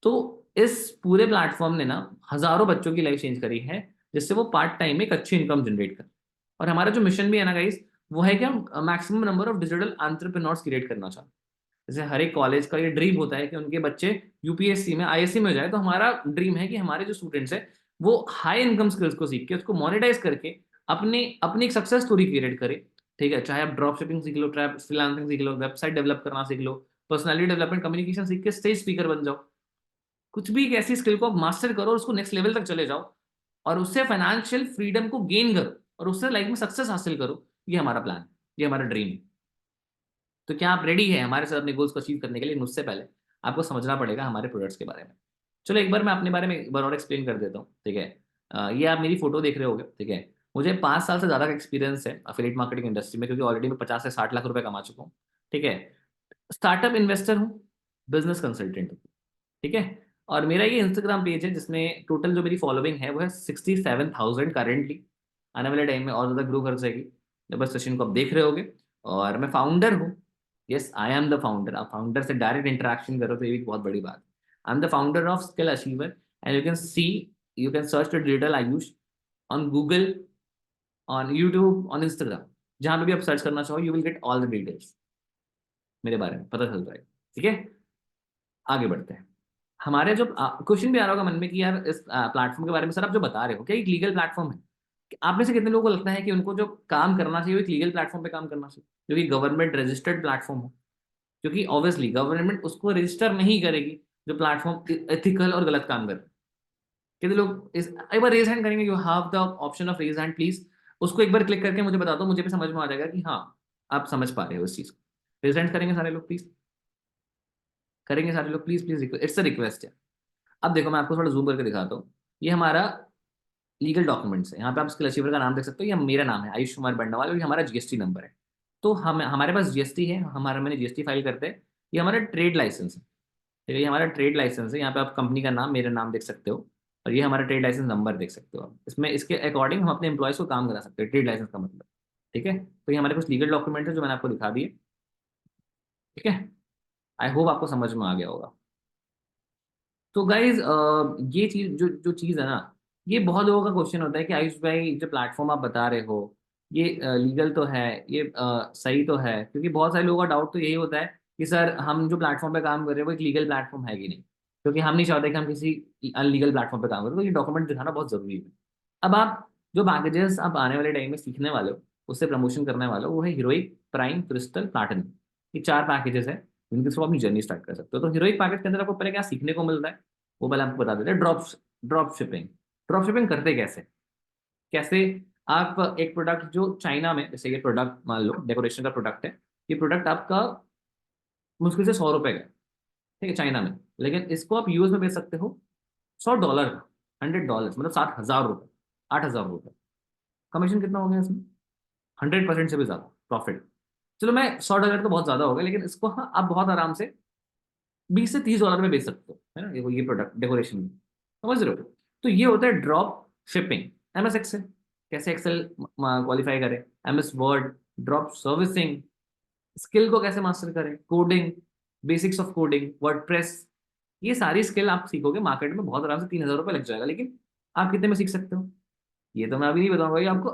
तो इस पूरे प्लेटफॉर्म ने ना हजारों बच्चों की लाइफ चेंज करी है, जिससे वो पार्ट टाइम में एक अच्छी इनकम जनरेट कर। और हमारा जो मिशन भी है ना गाइस, वो है कि हम maximum number of digital entrepreneurs create करना चाहते हैं। जैसे हर एक कॉलेज का ये ड्रीम होता है कि उनके बच्चे यूपीएससी में, आईएससी में हो जाए, तो हमारा ड्रीम है कि हमारे जो स्टूडेंट्स है वो हाई इनकम स्किल्स को सीख के उसको मोनेटाइज करके अपने अपनी एक सक्सेस स्टोरी क्रिएट करे। ठीक है, चाहे आप ड्रॉप शिपिंग सीख लो, ट्रैप फ्रीलांसिंग सीख लो, वेबसाइट डेवलप करना सीख लो, पर्सनालिटी डेवलपमेंट, कम्युनिकेशन सीख के स्टेज स्पीकर बन जाओ। कुछ भी एक ऐसी स्किल को आप मास्टर करो और उसको नेक्स्ट लेवल तक चले जाओ, और उससे फाइनेंशियल फ्रीडम को गेन करो, और उससे लाइफ में सक्सेस हासिल करो। ये हमारा प्लान, ये हमारा ड्रीम है। तो क्या आप रेडी है हमारे साथ अपने गोल्स को अचीव करने के लिए? मुझसे पहले आपको समझना पड़ेगा हमारे प्रोडक्ट्स के बारे में। चलो एक बार मैं अपने बारे में एक बार और एक्सप्लेन कर देता हूँ, ठीक है? ये आप मेरी फोटो देख रहे होगे, ठीक है? मुझे 5 साल से ज़्यादा का एक्सपीरियंस है अफिलिएट मार्केटिंग इंडस्ट्री में, क्योंकि ऑलरेडी मैं 50 से 60 लाख रुपए कमा चुका हूँ, ठीक है? स्टार्टअप इन्वेस्टर हूँ, बिजनेस कंसल्टेंट हूँ, ठीक है? और मेरा ये इंस्टाग्राम पेज है जिसमें टोटल जो मेरी फॉलोइंग है वो है 67,000 करेंटली। आने वाले टाइम में और ज़्यादा ग्रो कर जाएगी, जब बस सेशन को आप देख रहे होगे। और मैं फाउंडर हूँ। Yes, I am the founder. आप फाउंडर से डायरेक्ट इंटरेक्शन करो तो ये भी बहुत बड़ी बात है। I am the founder of skill achiever, and you can see, you can search the digital Ayush on Google, on YouTube, on Instagram. जहां पे भी आप सर्च करना चाहो, you will get all the details, मेरे बारे में पता चल जाएगा, ठीक है? आगे बढ़ते हैं। हमारे जो क्वेश्चन भी आ रहा होगा मन में कि यार इस प्लेटफॉर्म के बारे में सर आप जो बता रहे हो, क्या एक लीगल प्लेटफॉर्म है? आप में से कितने लोगों को लगता है कि उनको जो काम करना चाहिए वो एक लीगल प्लेटफॉर्म पे काम करना चाहिए, जो कि गवर्नमेंट रजिस्टर्ड प्लेटफॉर्म हो? क्योंकि ऑब्वियसली गवर्नमेंट उसको रजिस्टर नहीं करेगी जो प्लेटफॉर्म एथिकल और गलत काम कर रहे हैं। कितने लोग इस एक बार रेज हैंड करेंगे? You have the option of raise hand please. उसको एक बार क्लिक करके मुझे बता दो, मुझे भी समझ में आ जाएगा कि हाँ आप समझ पा रहे हो इस चीज को। रेज हैंड करेंगे सारे लोग प्लीज? करेंगे सारे लोग please? Please, it's a request है। अब देखो मैं आपको थोड़ा जूम करके दिखाता हूँ। ये हमारा लीगल डॉक्यूमेंट्स है। यहाँ पे आप स्किल अचीवर का नाम देख सकते हो, ये मेरा नाम है आयुष कुमार बंडावाल, और ये हमारा जीएसटी नंबर है। तो हम हमारे पास जीएसटी है, हमारा मैंने जीएसटी फाइल करते हैं। ये हमारा ट्रेड लाइसेंस है, ठीक है? ये हमारा ट्रेड लाइसेंस है। यहाँ पे आप कंपनी का नाम, मेरा नाम देख सकते हो, और ये हमारा ट्रेड लाइसेंस नंबर देख सकते हो आप। इसमें इसके अकॉर्डिंग हम अपने एम्प्लॉयज को काम करा सकते हैं, ट्रेड लाइसेंस का मतलब, ठीक है? तो ये हमारे कुछ लीगल डॉक्यूमेंट है जो मैंने आपको दिखा दिए, ठीक है? आई होप आपको समझ में आ गया होगा। तो गाइज ये चीज जो चीज है ना, ये बहुत लोगों का क्वेश्चन होता है कि आयुष भाई जो प्लेटफॉर्म आप बता रहे हो ये लीगल तो है, ये सही तो है? क्योंकि बहुत सारे लोगों का डाउट तो यही होता है कि सर हम जो प्लेटफॉर्म पे काम कर रहे हैं वो एक लीगल प्लेटफॉर्म है कि नहीं, क्योंकि हम नहीं चाहते कि हम किसी अनलीगल प्लेटफॉर्म पे काम करें। तो ये डॉक्यूमेंट दिखाना बहुत जरूरी है। अब आप जो पैकेजेस आप आने वाले टाइम में सीखने वाले हो, उससे प्रमोशन करने वाले हो, वो है हीरोइक, प्राइम, क्रिस्टल, प्लैटिनम। ये 4 पैकेजेस है जिनके थ्रू अपनी जर्नी स्टार्ट कर सकते हो। तो हीरोइक पैकेज के अंदर आपको पहले क्या सीखने को मिलता है वो पहले आपको बता देते हैं। Drop shipping. ड्रॉप शिपिंग करते कैसे? कैसे आप एक प्रोडक्ट जो चाइना में, जैसे ये प्रोडक्ट मान लो डेकोरेशन का प्रोडक्ट है, ये प्रोडक्ट आपका मुश्किल से 100 रुपए का है, ठीक है, चाइना में। लेकिन इसको आप यूएस में बेच सकते हो $100 का, $100 मतलब 7,000 रुपये, 8,000 रुपये। कमीशन कितना हो गया इसमें? 100% से भी ज्यादा प्रॉफिट। चलो मैं $100 तो बहुत ज्यादा हो गया, लेकिन इसको हाँ आप बहुत आराम से $20 से $30 में बेच सकते हो, है ना? ये प्रोडक्ट डेकोरेशन में, समझ रहे हो? तो ये होता है ड्रॉप शिपिंग, एमएस एक्सेल, कैसे एक्सेल क्वालिफाई करें, MS word, drop servicing, skill को कैसे मास्टर करें, coding, basics of coding, WordPress, ये सारी स्किल आप सीखोगे मार्केट में बहुत आराम से 3,000 रुपये लग जाएगा। लेकिन आप कितने में सीख सकते हो ये तो मैं अभी नहीं बताऊंगा, ये आपको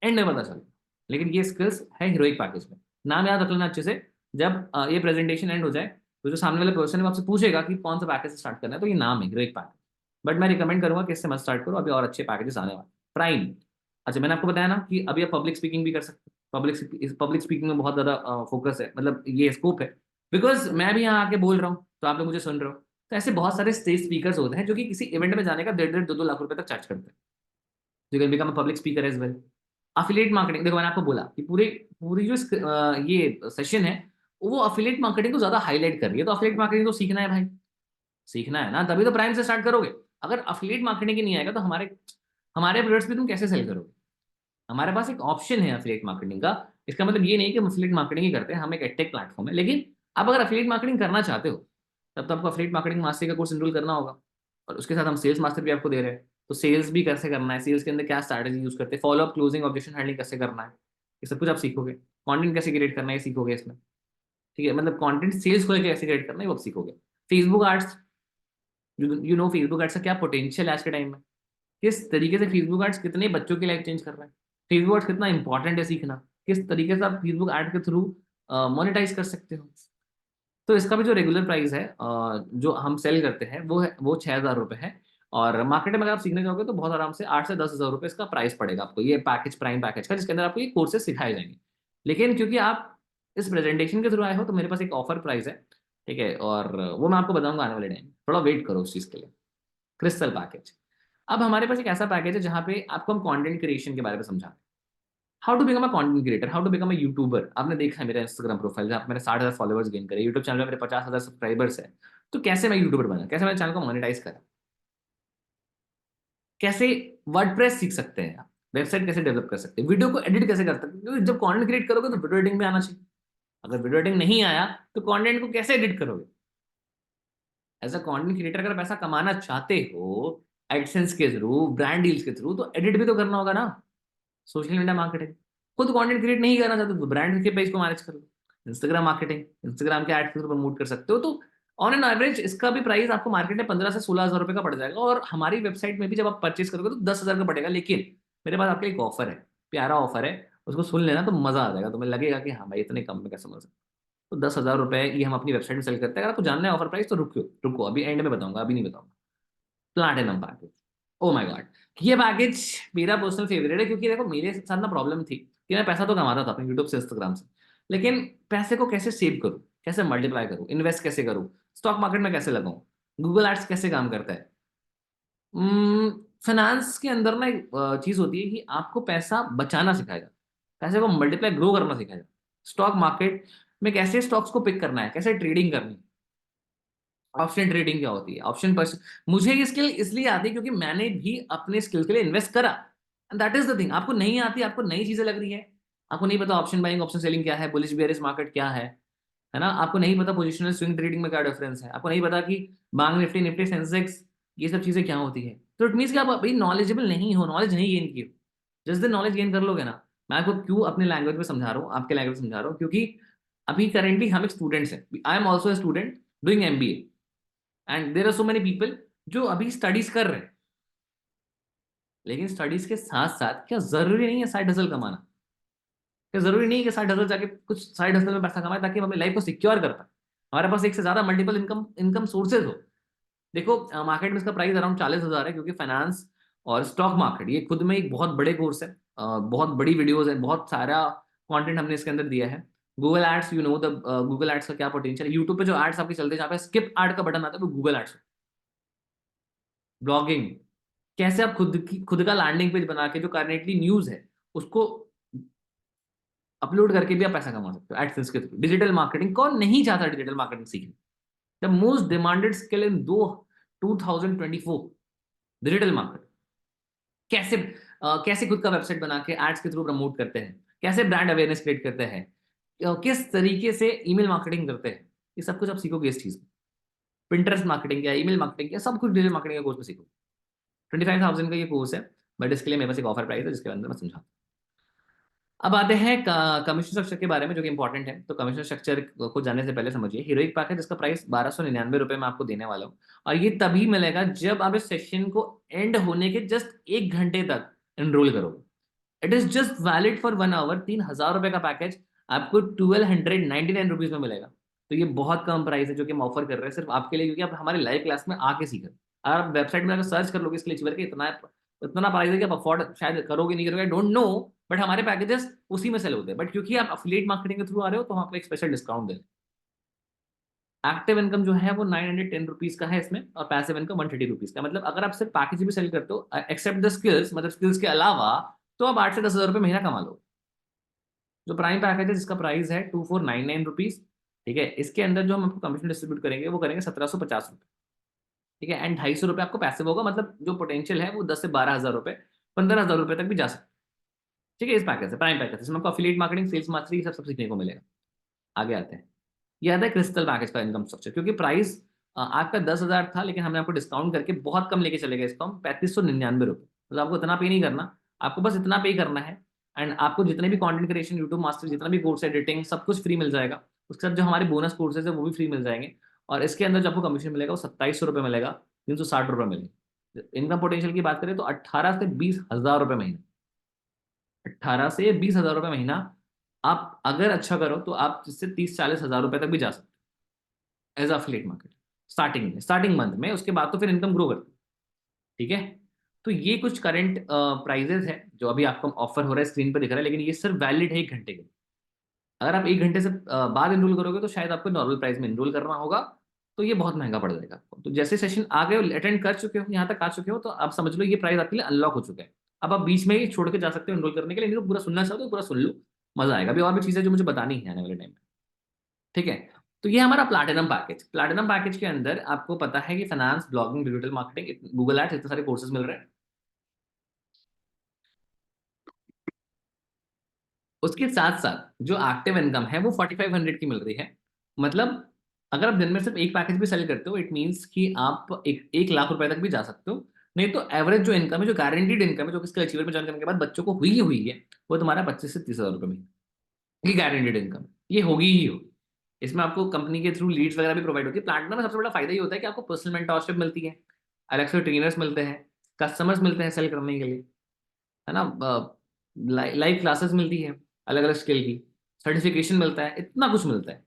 एंड में पता चलेगा। लेकिन ये स्किल्स है हीरोइक पैकेज में। नाम याद रख लेना अच्छे से। जब ये प्रेजेंटेशन एंड हो जाए तो जो सामने वाले पर्सन है वो आपसे पूछेगा कि कौन सा पैकेज स्टार्ट करना है, तो ये नाम है हीरोइक पैकेज। बट मैं रिकमेंड करूंगा कि इससे मत स्टार्ट करो, अभी और अच्छे पैकेजेस आने वाले। प्राइम, अच्छा मैंने आपको बताया ना कि अभी आप पब्लिक स्पीकिंग भी कर सकते हो। पब्लिक स्पीकिंग में बहुत ज्यादा फोकस है, मतलब ये स्कोप है। बिकॉज मैं भी यहाँ आके बोल रहा हूँ तो आप लोग मुझे सुन रहे हो। तो ऐसे बहुत सारे स्टेज स्पीकर्स होते हैं जो कि किसी इवेंट में जाने का 1.5-2 लाख रुपए तक चार्ज करते हैं। You can become a public speaker as well. Affiliate marketing, देखो मैंने आपको बोला कि पूरी पूरी जो ये सेशन है वो अफिलिएट मार्केटिंग को ज्यादा हाईलाइट कर रही है। तो अफिलिएट मार्केटिंग तो सीखना है भाई, सीखना है ना, तभी तो प्राइम से स्टार्ट करोगे। अगर अफिलिएट मार्केटिंग ही नहीं आएगा तो हमारे हमारे प्रोडक्ट्स भी तुम कैसे सेल करोगे। हमारे पास एक ऑप्शन है अफिलिएट मार्केटिंग का। इसका मतलब ये नहीं कि हम अफिलिएट मार्केटिंग ही करते हैं, हम एक एडटेक प्लेटफॉर्म है। लेकिन आप अगर अफिलिएट मार्केटिंग करना चाहते हो तब तो आपको अफिलिएट मार्केटिंग मास्टर का कोर्स इनरोल करना होगा। और उसके साथ हम सेल्स मास्टर भी आपको दे रहे हैं। तो सेल्स भी कैसे करना है, सेल्स के अंदर क्या स्ट्रैटेजी यूज करते हैं, follow up, closing, objection handling कैसे करना है, ये सब कुछ आप सीखोगे। कंटेंट कैसे क्रिएट करना है ये सीखोगे इसमें। ठीक है, मतलब कंटेंट सेल्स को लेकर कैसे क्रिएट करना है वो आप सीखोगे। Facebook ads, you know Facebook ads का क्या पोटेंशियल है आज के टाइम में, किस तरीके से फेसबुक एड्स कितने बच्चों की लाइफ चेंज कर रहा है, फेसबुक एड्स कितना इंपॉर्टेंट है सीखना, किस तरीके से आप फेसबुक एड के थ्रू मोनेटाइज कर सकते हो। तो इसका भी जो रेगुलर प्राइस है जो हम सेल करते हैं वो 6,000 रुपये है। और मार्केट में अगर आप सीखने जाओगे तो बहुत आराम से 8 से 10 हज़ार रुपये इसका प्राइस पड़ेगा आपको, ये पैकेज, प्राइम पैकेज का, जिसके अंदर आपको ये कोर्सेज सिखाए जाएंगे। लेकिन क्योंकि आप इस प्रेजेंटेशन के थ्रू आए हो तो मेरे पास एक ऑफर प्राइस है। ठीक है, और वो मैं आपको बताऊंगा आने वाले टाइम, थोड़ा वेट करो उस चीज़ के लिए। Crystal package. अब हमारे पास एक ऐसा पैकेज है जहाँ पे आपको हम कंटेंट क्रिएशन के बारे में समझाते हैं। How to become a content creator, how to become a YouTuber. आपने देखा है मेरा इंस्टाग्राम प्रोफाइल जहाँ पे मैंने 60,000 फॉलोअर्स गेन करे, यूट्यूब चैनल में मेरे 50,000 सब्सक्राइबर्स है। तो कैसे मैं यूट्यूबर बना, कैसे मैंने चैनल को मोनेटाइज करा, कैसे वर्डप्रेस सीख सकते हैं आप, वेबसाइट कैसे डेवलप कर सकते हैं, वीडियो को एडिट कैसे कर सकते हैं, क्योंकि जब कंटेंट क्रिएट करोगे तो वीडियो एडिटिंग भी आना चाहिए। अगर वीडियो एडिटिंग नहीं आया तो कंटेंट को कैसे एडिट करोगे। एज अ कंटेंट क्रिएटर अगर पैसा कमाना चाहते हो एडसेंस के थ्रू, ब्रांड डील्स के थ्रू, तो एडिट भी तो करना होगा ना। सोशल मीडिया मार्केटिंग, खुद कंटेंट क्रिएट नहीं करना चाहते तो ब्रांड के पेज को मैनेज कर लो। इंस्टाग्राम मार्केटिंग, इंस्टाग्राम के एड के थ्रू प्रमोट कर सकते हो। तो ऑन एन एवरेज इसका भी प्राइस आपको मार्केट में 15 से 16 हज़ार रुपए का पड़ जाएगा। और हमारी वेबसाइट में भी जब आप परचेज करोगे तो 10 हज़ार का पड़ेगा। लेकिन मेरे पास आपके एक ऑफर है, प्यारा ऑफर है, उसको सुन लेना तो मजा आ जाएगा, तुम्हें लगेगा कि हाँ भाई इतने कम में कैसे मिल सकता। तो 10 हज़ार रुपए ये हम अपनी वेबसाइट में सेल करते हैं। अगर आपको जानना है ऑफर प्राइस तो रुको रुको, अभी एंड में बताऊंगा, अभी नहीं बताऊंगा। Platinum package, oh my God, ये पैकेज मेरा पर्सनल फेवरेट है। क्योंकि देखो मेरे साथ ना प्रॉब्लम थी कि मैं पैसा तो कमाता था अपने यूट्यूब से, इंस्टाग्राम से, लेकिन पैसे को कैसे सेव करूं, कैसे मल्टीप्लाई करूं, इन्वेस्ट कैसे करूं, स्टॉक मार्केट में कैसे लगाऊं, गूगल एड्स कैसे काम करता है। फाइनेंस के अंदर ना एक चीज होती है कि आपको पैसा बचाना सिखाया जाता है, पैसे को मल्टीप्लाई ग्रो करना सिखाया जाता है। स्टॉक मार्केट में कैसे स्टॉक्स को पिक करना है, कैसे ट्रेडिंग करनी है, ऑप्शन ट्रेडिंग क्या होती है, ऑप्शन पर मुझे ये स्किल इसलिए आती है क्योंकि मैंने भी अपने स्किल के लिए इन्वेस्ट करा। And that is the thing, आपको नहीं आती, आपको नई चीजें लग रही है, आपको नहीं पता ऑप्शन बाइंग ऑप्शन सेलिंग क्या है, बुलिश बेयरिश मार्केट क्या है ना, आपको नहीं पता पोजिशनल स्विंग ट्रेडिंग में क्या डिफरेंस है, आपको नहीं पता कि बैंक निफ्टी, निफ्टी सेंसेक्स, ये सब चीजें क्या होती है। तो इट मीन्स कि आप अभी नॉलेजेबल नहीं हो, नॉलेज नहीं गेन की हो। जिस दिन नॉलेज गेन कर लोगे ना, मैं आपको क्यों अपने लैंग्वेज में समझा रहा हूँ, आपके लैंग्वेज में समझा रहा हूँ, क्योंकि अभी करेंटली हम एक स्टूडेंट्स हैं, I am also a student doing MBA, and there are so many people जो अभी स्टडीज कर रहे हैं। लेकिन स्टडीज के साथ साथ क्या जरूरी नहीं है साइड हसल कमाना, क्या जरूरी नहीं है कि साइड हसल जाके कुछ साइड हसल में पैसा कमाए ताकि हम अपनी लाइफ को सिक्योर कर पाए, हमारे पास एक से ज्यादा मल्टीपल इनकम इनकम सोर्सेज हो। देखो मार्केट में इसका प्राइस अराउंड 40,000 है, क्योंकि फाइनेंस और स्टॉक मार्केट ये खुद में एक बहुत बड़े कोर्स है। बहुत बड़ी वीडियोस है, बहुत सारा कंटेंट हमने इसके अंदर दिया है। Google ads, you know the Google ads का क्या पोटेंशियल है, यूट्यूब पे जो एड्स आपके चलते हैं जहाँ पे स्किप एड का बटन आता है वो गूगल एड्स। ब्लॉगिंग, कैसे आप खुद का लैंडिंग पेज बना के जो करेंटली न्यूज है उसको अपलोड करके भी आप पैसा कमा सकते हो एडसेंस के थ्रू। डिजिटल मार्केटिंग, कौन नहीं चाहता डिजिटल मार्केटिंग सीखना। The most demanded skill in दो 2024, डिजिटल मार्केटिंग। कैसे कैसे खुद का वेबसाइट बना के एड्स के थ्रू प्रमोट करते हैं, कैसे ब्रांड अवेयरनेस क्रिएट करते हैं, किस तरीके से ईमेल मार्केटिंग करते हैं, ये सब कुछ आप सीखोगे इस चीज में। पिंटरेस्ट मार्केटिंग क्या है, ईमेल मार्केटिंग क्या है, सब कुछ डिजिटल मार्केटिंग के कोर्स में सीखोगे। 25,000 का ये कोर्स है, बट इसके लिए मेरे पास एक ऑफर प्राइस है जिसके अंदर मैं समझा। अब आते हैं कमीशन स्ट्रक्चर के बारे में, जो कि इंपॉर्टेंट है। तो कमीशन स्ट्रक्चर को जानने से पहले समझिए, हीरोइक पैकेज जिसका प्राइस 1299 रुपये में आपको देने वाला हूँ, और ये तभी मिलेगा जब आप इस सेशन को एंड होने के जस्ट 1 घंटे तक एनरोल करोगे। It is just valid for 1 hour. 3,000 रुपये का पैकेज आपको 1299 रुपीज में मिलेगा। तो ये बहुत कम प्राइस है जो कि हम ऑफर कर रहे हैं सिर्फ आपके लिए, क्योंकि आप हमारे लाइव क्लास में आके सीख रहे हैं। अगर आप वेबसाइट में अगर सर्च कर लोगे इसके लिए कि इतना इतना प्राइस है कि आप अफोर्ड शायद करोगे नहीं करोगे, आई डोंट नो, बट हमारे पैकेजेस उसी में सेल होते हैं। बट क्योंकि आप अफिलिएट मार्केटिंग के थ्रू आ रहे हो तो हम आपको एक स्पेशल डिस्काउंट दे रहे हैं। एक्टिव इनकम जो है वो 910 रुपीज का है इसमें, और पैसिव इनकम 130 रुपीज का। मतलब अगर आप सिर्फ पैकेज भी सेल करते हो एक्सेप्ट द स्किल्स, मतलब स्किल्स के अलावा, तो आप 8 से 10 हज़ार रुपये महीना कमा लो। जो प्राइम पैकेज है जिसका प्राइस है 2499 रुपीज, ठीक है, इसके अंदर जो हम आपको कमीशन डिस्ट्रीब्यूट करेंगे वो करेंगे 1750 रुपये, ठीक है। एंड 250 रुपये आपको पैसिव होगा, मतलब जो पोटेंशियल है वो 10 से 12 हज़ार रुपये, 15 हज़ार रुपये तक भी जा सकते हैं, ठीक है। इस पैकेज से, प्राइम पैकेज, इसमें आपको अफिलिएट मार्केटिंग, सेल्स मास्टरी, सब सीखने को मिलेगा। आगे आते हैं, ये आता है क्रिस्टल पैकेज का इनकम स्ट्रक्चर। क्योंकि प्राइस आपका 10,000 था, लेकिन हमने आपको डिस्काउंट करके बहुत कम लेके चले गए इसको हम 3599 रुपये। मतलब आपको इतना पे नहीं करना, आपको बस इतना पे करना है। एंड आपको जितने भी कंटेंट क्रिएशन, यूट्यूब मास्टर, जितना भी कोर्स, एडिटिंग, सब कुछ फ्री मिल जाएगा। उसके साथ जो हमारे बोनस कोर्सेज है वो भी फ्री मिल जाएंगे। और इसके अंदर जो आपको कमीशन मिलेगा वो 2700 रुपये मिलेगा, 360 रुपये मिलेगा। इनकम पोटेंशियल की बात करें तो 18 से 20 हज़ार रुपये महीना, 18 से 20 हज़ार रुपये महीना। आप अगर अच्छा करो तो आप इससे 30-40 हज़ार रुपये तक भी जा सकते हैं एज अफिलिएट मार्केट, स्टार्टिंग में, स्टार्टिंग मंथ में। उसके बाद तो फिर इनकम ग्रो करती है, ठीक है। तो ये कुछ करंट प्राइजेस है जो अभी आपको ऑफर हो रहा है, स्क्रीन पर दिख रहा है, लेकिन ये सिर्फ वैलिड है 1 घंटे के लिए। अगर आप 1 घंटे से बाद इनरोल करोगे तो शायद आपको नॉर्मल प्राइस में इनरोल करना होगा, तो ये बहुत महंगा पड़ जाएगा आपको। तो जैसे सेशन आ गए, अटेंड कर चुके हो, यहाँ तक आ चुके हो, तो आप समझ लो ये प्राइस आपके लिए अनलॉक हो चुका है। अब आप बीच में ही छोड़ के जा सकते हो इनरोल करने के लिए, नहीं तो पूरा सुनना चाहो तो पूरा सुन लो, मजा आएगा। अभी और भी चीजें जो मुझे बतानी है आने वाले टाइम में, ठीक है। तो ये हमारा प्लैटिनम पैकेज। प्लैटिनम पैकेज के अंदर आपको पता है कि finance, blogging, digital marketing, Google ads, इतने सारे कोर्सेज मिल रहे हैं। उसके साथ साथ जो एक्टिव इनकम है वो 4500 की मिल रही है। मतलब अगर आप दिन में सिर्फ एक पैकेज भी सेल करते हो, इट मीन्स कि आप 1 लाख रुपए तक भी जा सकते हो। नहीं तो एवरेज जो इनकम है, जो गारंटीड इनकम है, जो किसके अचीवर में ज्वाइन करने के बाद बच्चों को हुई है, वो तुम्हारा 25 से 30 हज़ार रुपये में, ये गारंटीड इनकम, ये होगी ही होगी। इसमें आपको कंपनी के थ्रू लीड्स वगैरह भी प्रोवाइड होती है। प्लैटिनम में सबसे बड़ा फायदा ये होता है कि आपको पर्सनल मेंटरशिप मिलती है, अलग से ट्रेनर्स मिलते हैं, कस्टमर्स मिलते हैं सेल करने के लिए, है ना, लाइव क्लासेस मिलती है अलग अलग स्किल की, सर्टिफिकेशन मिलता है, इतना कुछ मिलता है।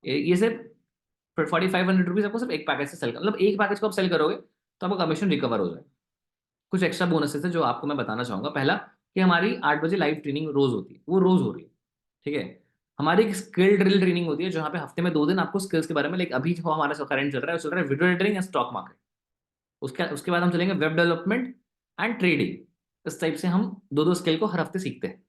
ये सिर्फ 4500 रुपीज आपको सिर्फ एक पैकेज से सेल कर, मतलब एक पैकेज को आप सेल करोगे तो आपका कमीशन रिकवर हो जाए। कुछ एक्स्ट्रा बोनसेस है जो आपको मैं बताना चाहूंगा। पहला, कि हमारी 8 बजे लाइव ट्रेनिंग रोज होती है, वो रोज हो रही है, ठीक है। हमारी एक स्किल ड्रिल ट्रेनिंग होती है, जहाँ पे हफ्ते में 2 दिन आपको स्किल्स के बारे में, लाइक अभी जो हमारा करंट चल रहा है, वो चल रहा है वीडियो एडिटिंग या स्टॉक मार्केट। उसके बाद हम चलेंगे वेब डेवलपमेंट एंड ट्रेडिंग। इस टाइप से हम दो दो स्किल को हर हफ्ते सीखते हैं,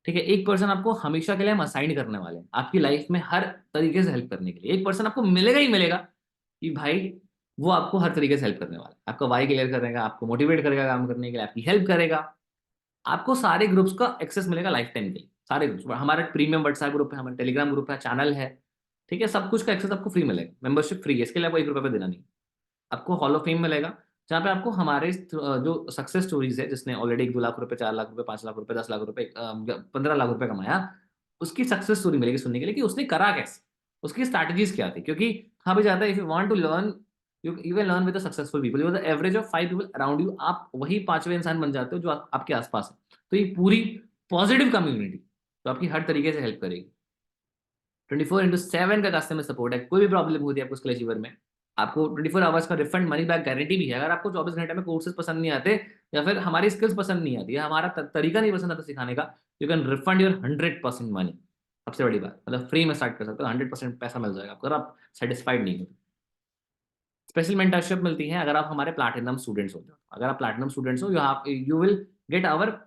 ठीक है। एक पर्सन आपको हमेशा के लिए हम असाइन करने वाले हैं आपकी लाइफ में हर तरीके से हेल्प करने के लिए। एक पर्सन आपको मिलेगा ही मिलेगा कि भाई वो आपको हर तरीके से हेल्प करने वाला है, आपका वाई क्लियर करेगा, आपको मोटिवेट करेगा काम करने के लिए, आपकी हेल्प करेगा। आपको सारे ग्रुप्स का एक्सेस मिलेगा लाइफ टाइम के लिए, सारे ग्रुप्स। हमारा प्रीमियम व्हाट्सएप ग्रुप है, हमारा टेलीग्राम ग्रुप है, चैनल है, ठीक है। सब कुछ का एक्सेस आपको फ्री मिलेगा, मेंबरशिप फ्री है, इसके लिए आपको 1 रुपये पे देना नहीं। आपको हॉल ऑफ फेम मिलेगा, जहाँ पे आपको हमारे जो सक्सेस स्टोरीज है, जिसने ऑलरेडी 1-2 लाख रुपए, 4 लाख रुपए, 5 लाख रुपए, 10 लाख रुपए, 15 लाख रुपए कमाया, उसकी सक्सेस स्टोरी मिलेगी सुनने के लिए कि उसने करा कैसे, उसकी स्ट्रैटेजीज क्या थी। क्योंकि कहा भी जाता है, if you want to learn, you will learn with the successful people, you are the average of 5 people around you. आप वही 5वें इंसान बन जाते हो जो आपके आसपास है। तो ये पूरी पॉजिटिव कम्युनिटी तो आपकी हर तरीके से हेल्प करेगी। 24/7 का कस्टमर सपोर्ट है। कोई भी प्रॉब्लम होती है आपको स्किल अचीवर में, आपको 24 आवर्स का रिफंड मनी बैक गारंटी भी है। अगर आपको 24 घंटे में कोर्सेज पसंद नहीं आते, या फिर हमारी स्किल्स पसंद नहीं आती, या हमारा तरीका नहीं पसंद आता सिखाने का, you can refund your 100% money. सबसे बड़ी बात, मतलब फ्री में स्टार्ट कर सकते हो, 100% पैसा मिल जाएगा आपको अगर आप सेटिस्फाइड नहीं हो। स्पेशल मेंटरशिप मिलती है अगर आप हमारे प्लैटिनम स्टूडेंट्स होते हो। अगर आप प्लैटिनम स्टूडेंट्स हो, you will get our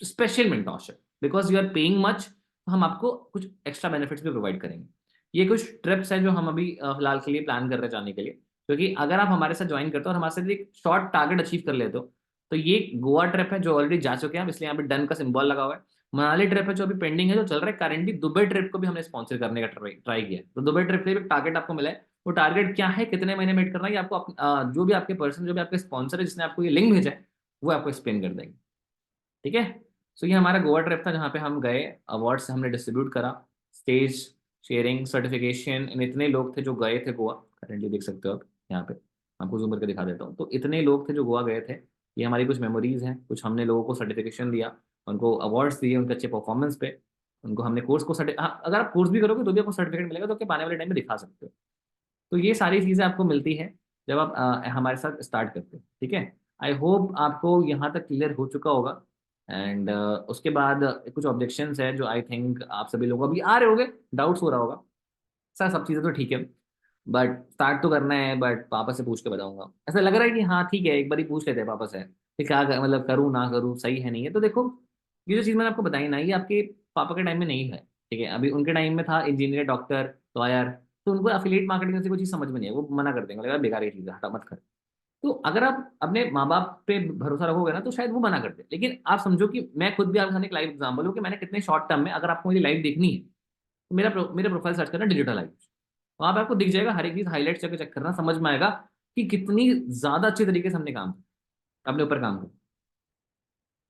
special mentorship because you are paying much, तो हम आपको कुछ एक्स्ट्रा बेनिफिट्स भी प्रोवाइड करेंगे। ये कुछ ट्रिप्स हैं जो हम अभी फिलहाल के लिए प्लान कर रहे हैं जाने के लिए। क्योंकि अगर आप हमारे साथ ज्वाइन करते हो और हमारे साथ एक शॉर्ट टारगेट अचीव कर लेते हो, तो ये गोवा ट्रिप है जो ऑलरेडी जा चुके हैं, इसलिए यहाँ पे डन का सिंबल लगा हुआ है। मनाली ट्रिप है जो अभी पेंडिंग है, जो चल रहा है करेंटली। दुबई ट्रिप को भी हमने स्पॉन्सर करने का ट्राई किया है, तो दुबई ट्रिप के लिए टारगेट आपको मिला है वो टारगेट क्या है, कितने महीने में हिट करना है, ये आपको जो भी आपके पर्सन, जो भी आपके स्पॉन्सर है जिसने आपको ये लिंक भेजा है, वो आपको एक्सप्लेन कर देंगे। ठीक है। सो ये हमारा गोवा ट्रिप था जहाँ पे हम गए, अवार्ड्स हमने डिस्ट्रीब्यूट करा, स्टेज शेयरिंग, सर्टिफिकेशन, इतने लोग थे जो गए थे गोवा। करेंटली देख सकते हो आप यहाँ पे, आपको जूम करके दिखा देता हूँ। तो इतने लोग थे जो गोवा गए थे। ये हमारी कुछ मेमोरीज हैं, कुछ हमने लोगों को सर्टिफिकेशन दिया, उनको अवार्ड्स दिए उनके अच्छे परफॉर्मेंस पे। उनको हमने कोर्स को अगर आप कोर्स भी करोगे तो भी आपको सर्टिफिकेट मिलेगा, तो आपके आने वाले टाइम में दिखा सकते हो। तो ये सारी चीज़ें आपको मिलती है जब आप हमारे साथ स्टार्ट करते हो। ठीक है। आई होप आपको यहाँ तक क्लियर हो चुका होगा। एंड उसके बाद कुछ ऑब्जेक्शंस है जो आई थिंक आप सभी लोगों को अभी आ रहे होंगे, डाउट्स हो रहा होगा। सर सब चीज़ें तो ठीक है, बट स्टार्ट तो करना है, बट पापा से पूछ के बताऊंगा। ऐसा लग रहा है कि हाँ ठीक है, एक बार ही पूछ लेते हैं पापा से कि क्या मतलब करूँ ना करूँ, सही है नहीं है। तो देखो, ये जो चीज़ मैंने आपको बताई ना, ये आपके पापा के टाइम में नहीं है। ठीक है। अभी उनके टाइम में था इंजीनियर, डॉक्टर, लॉयर। तो उनको एफिलिएट मार्केटिंग जैसी कोई चीज़ समझ में नहीं है, वो मना कर देंगे, लगा बेकार ये चीज़ है, हटा मत कर। तो अगर आप अपने माँ बाप पे भरोसा रखोगे ना, तो शायद वो मना करते। लेकिन आप समझो कि मैं खुद भी आपके सामने एक लाइव एग्जाम्पल हूँ कि मैंने कितने शॉर्ट टर्म में, अगर आपको मेरी लाइव देखनी है तो मेरा प्रोफाइल सर्च करना डिजिटल लाइव, वहां पे आपको दिख जाएगा, हर एक चीज हाईलाइट करके चेक करना, समझ में आएगा कि कितनी ज्यादा अच्छे तरीके से हमने काम किया, अपने ऊपर काम किया।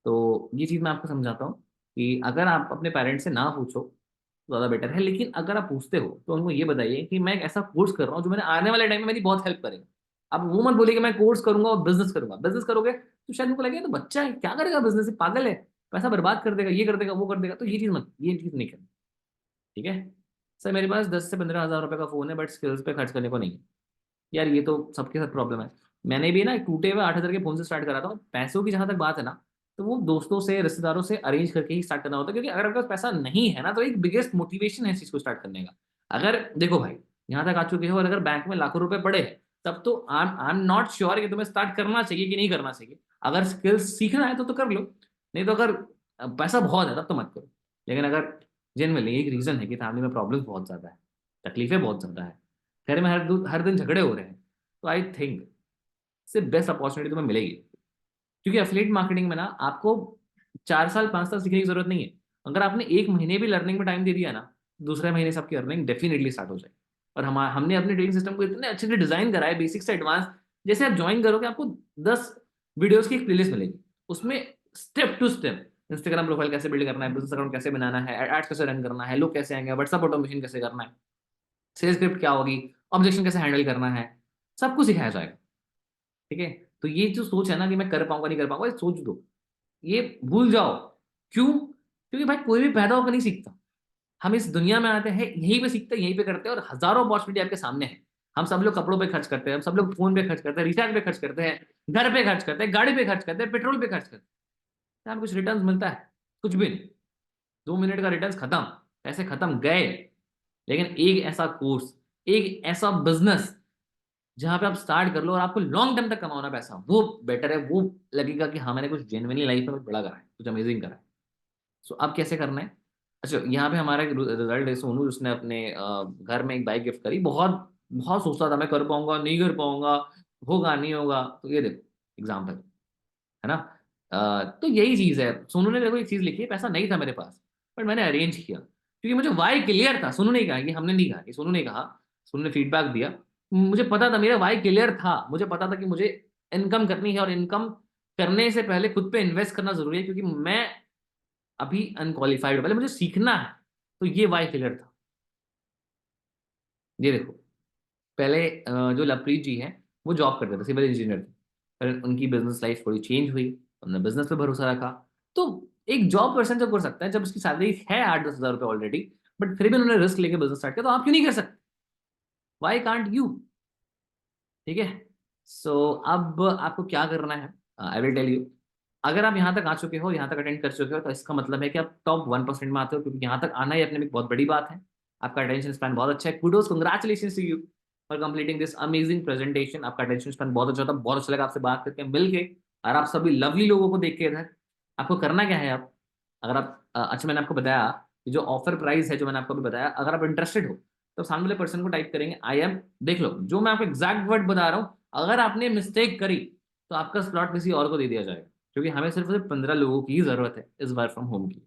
तो ये चीज मैं आपको समझाता हूँ कि अगर आप अपने पेरेंट्स से ना पूछो तो ज्यादा बेटर है। लेकिन अगर आप पूछते हो तो उनको ये बताइए कि मैं एक ऐसा कोर्स कर रहा हूँ जो मैंने आने वाले टाइम में मेरी बहुत हेल्प करेगा। अब वो मत बोलिए कि मैं कोर्स करूंगा और बिजनेस करूंगा। बिजनेस करोगे तो शायद उनको लगेगा तो बच्चा है, क्या करेगा बिजनेस, पागल है, पैसा बर्बाद कर देगा, ये कर देगा, वो कर देगा। तो ये चीज नहीं करनी। ठीक है। सर मेरे पास 10 से 15 हज़ार रुपए का फोन है, बट स्किल्स पे खर्च करने को नहीं है। यार ये तो सबके साथ प्रॉब्लम है। मैंने भी ना एक टूटे हुए 8 हज़ार के फोन से स्टार्ट करा था। पैसों की जहां तक बात है ना, तो वो दोस्तों से, रिश्तेदारों से अरेंज करके ही स्टार्ट करना होता है, क्योंकि अगर आपके पास पैसा नहीं है ना, तो एक बिगेस्ट मोटिवेशन है इस चीज को स्टार्ट करने का। अगर देखो भाई, यहाँ तक आ चुके हो और अगर बैंक में लाखों रुपए पड़े हैं, तब तो आई एम नॉट श्योर कि तुम्हें स्टार्ट करना चाहिए कि नहीं करना चाहिए। अगर स्किल्स सीखना है तो कर लो, नहीं तो अगर पैसा बहुत है तब तो मत करो। लेकिन अगर जेनवनली एक रीजन है कि फैमिली में प्रॉब्लम्स बहुत ज्यादा है, तकलीफें बहुत ज्यादा है, घर में हर दिन झगड़े हो रहे हैं, तो आई थिंक इससे बेस्ट अपॉर्चुनिटी तुम्हें मिलेगी। क्योंकि एफिलिएट मार्केटिंग में ना आपको 4 साल 5 साल सीखने की जरूरत नहीं है। अगर आपने एक महीने भी लर्निंग में टाइम दे दिया ना, दूसरे महीने से आपकी अर्निंग डेफिनेटली स्टार्ट हो जाएगी। और हमने अपने ट्रेनिंग सिस्टम को इतने अच्छे से डिजाइन करा है, बेसिक से एडवांस। जैसे आप ज्वाइन करोगे आपको 10 वीडियोस की एक प्लेलिस्ट मिलेगी, उसमें step to step Instagram profile कैसे बिल्ड करना है, बिजनेस अकाउंट कैसे बनाना है, एड्स कैसे रन करना है, लोग कैसे आएंगे, व्हाट्सएप ऑटोमेशन कैसे करना है, सेल्स स्क्रिप्ट क्या होगी, ऑब्जेक्शन कैसे हैंडल करना है, सब कुछ सिखाया जाएगा। ठीक है। तो ये जो सोच है ना कि मैं कर पाऊंगा नहीं कर पाऊंगा, ये सोच दो, ये भूल जाओ। क्यों? क्योंकि भाई कोई भी पैदा होकर नहीं सीखता। हम इस दुनिया में आते हैं, यहीं पे सीखते हैं, यहीं पे करते हैं, और हजारों अपॉर्चुनिटी आपके सामने है। हम सब लोग कपड़ों पे खर्च करते हैं, हम सब लोग फोन पे खर्च करते हैं, रिचार्ज पे खर्च करते हैं, घर पे खर्च करते हैं, गाड़ी पे खर्च करते हैं, पेट्रोल पे खर्च करते हैं। क्या हमें कुछ रिटर्न मिलता है? कुछ भी नहीं। 2 मिनट का रिटर्न खत्म, पैसे खत्म गए। लेकिन एक ऐसा कोर्स, एक ऐसा बिजनेस जहां पे आप स्टार्ट कर लो और आपको लॉन्ग टर्म तक कमाना पैसा, वो बेटर है। वो लगेगा कि हाँ मैंने कुछ जेन्युइनली लाइफ में कुछ बड़ा करा है, कुछ अमेजिंग करा है। सो अब कैसे करना है? अच्छा, यहाँ पे हमारा एक रिजल्ट है, सोनू जिसने अपने घर में एक बाइक गिफ्ट करी। बहुत बहुत सोचता था मैं कर पाऊंगा नहीं कर पाऊंगा, होगा नहीं होगा। तो ये देखो एग्जाम्पल है ना। तो यही चीज है। सोनू ने देखो एक चीज लिखी है, पैसा नहीं था मेरे पास बट मैंने अरेंज किया क्योंकि मुझे वाई क्लियर था। सोनू ने कहा, ये हमने नहीं कहा, ये सोनू ने कहा। सोनू ने फीडबैक दिया। मुझे पता था, मेरा वाई क्लियर था, मुझे पता था कि मुझे इनकम करनी है और इनकम करने से पहले खुद पे इन्वेस्ट करना जरूरी है, क्योंकि मैं अभी अनक्वालिफाइड हूं, पहले मुझे सीखना है। तो ये वाई क्लियर था। ये देखो, पहले जो लवप्रीत जी हैं, वो जॉब करते थे, सिविल इंजीनियर थे। पर उनकी बिजनेस लाइफ थोड़ी चेंज हुई, उन्होंने बिजनेस पे भरोसा रखा। तो एक जॉब पर्सन जब कर सकता है, जब उसकी सैलरी है 8-10 हज़ार रुपये ऑलरेडी, बट फिर भी उन्होंने रिस्क लेके बिजनेस स्टार्ट किया, तो आप क्यों नहीं कर सकते? Why can't you? ठीक है। सो अब आपको क्या करना है, आई विल टेल यू। अगर आप यहाँ तक आ चुके हो, यहाँ तक अटेंड कर चुके हो, तो इसका मतलब है कि आप टॉप 1% में आते हो, क्योंकि यहाँ तक आना ही अपने में एक बहुत बड़ी बात है। आपका अटेंशन स्पैन बहुत अच्छा है। Kudos, congratulation to you for completing this amazing presentation. आपका अटेंशन स्पैन बहुत अच्छा था, बहुत अच्छा लगा आपसे बात करके, मिल के, और आप सभी लवली लोगों को देख के इधर। आपको करना क्या है? आप, अगर आप अच्छा, मैंने आपको बताया कि जो ऑफर प्राइस है, जो मैंने आपको अभी बताया, अगर आप इंटरेस्टेड हो तो सामने वाले पर्सन को टाइप करेंगे आई एम। देख लो, जो मैं आपको एग्जैक्ट वर्ड बता रहा हूँ, अगर आपने मिस्टेक करी तो आपका स्लॉट किसी और को दे दिया जाएगा, क्योंकि हमें सिर्फ सिर्फ 15 लोगों की ही जरूरत है इस वर्क फ्रॉम होम की,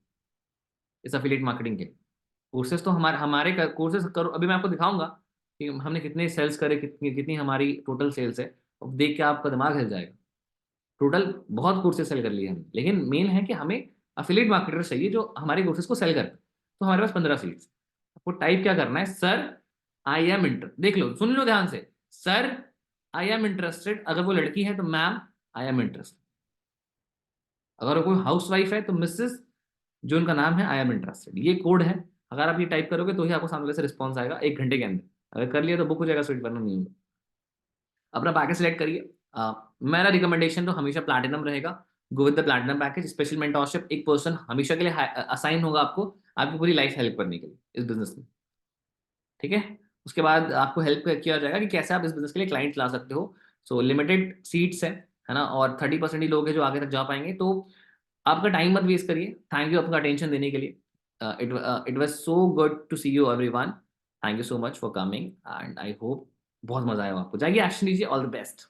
इस अफिलिएट मार्केटिंग के। कोर्सेज तो हमारे हमारे कोर्सेज करो, अभी मैं आपको दिखाऊंगा कि हमने कितने सेल्स करे, कितनी कितनी हमारी टोटल सेल्स है, अब देख के आपका दिमाग हिल जाएगा। टोटल बहुत कोर्सेज सेल कर लिए हमने, लेकिन मेन है कि हमें अफिलिएट मार्केटर चाहिए जो हमारे कोर्सेज को सेल करे। तो हमारे पास 15 सीट्स। आपको टाइप क्या करना है, सर आई एम इंटर, देख लो, सुन लो ध्यान से, सर आई एम इंटरेस्टेड। अगर वो लड़की है तो मैम आई एम इंटरेस्टेड। अगर वो कोई हाउस वाइफ है तो मिसेस, जो उनका नाम है, आई एम इंटरेस्टेड। ये कोड है। अगर आप ये टाइप करोगे तो ही आपको सामने से रिस्पॉन्स आएगा 1 घंटे के अंदर। अगर कर लिया तो बुक हो जाएगा सीट, वरना नहीं होगा। अपना पैकेज सेलेक्ट करिए। मेरा रिकमेंडेशन तो हमेशा प्लैटिनम रहेगा। Go with the platinum package. Special mentorship, एक पर्सन हमेशा के लिए असाइन होगा आपको, आपकी पूरी लाइफ हेल्प करने के लिए इस बिजनेस में। ठीक है। उसके बाद आपको हेल्प किया जाएगा कि कैसे आप इस बिजनेस के लिए क्लाइंट ला सकते हो। सो लिमिटेड सीट्स है ना, और 30% ही लोग हैं जो आगे तक जा पाएंगे। तो आपका टाइम मत वेस्ट करिए। थैंक यू आपका अटेंशन देने के लिए। It was so good to see you everyone. Thank you so much for coming and I hope बहुत मजा आया आपको। जाइए एक्शन लीजिए। All the best.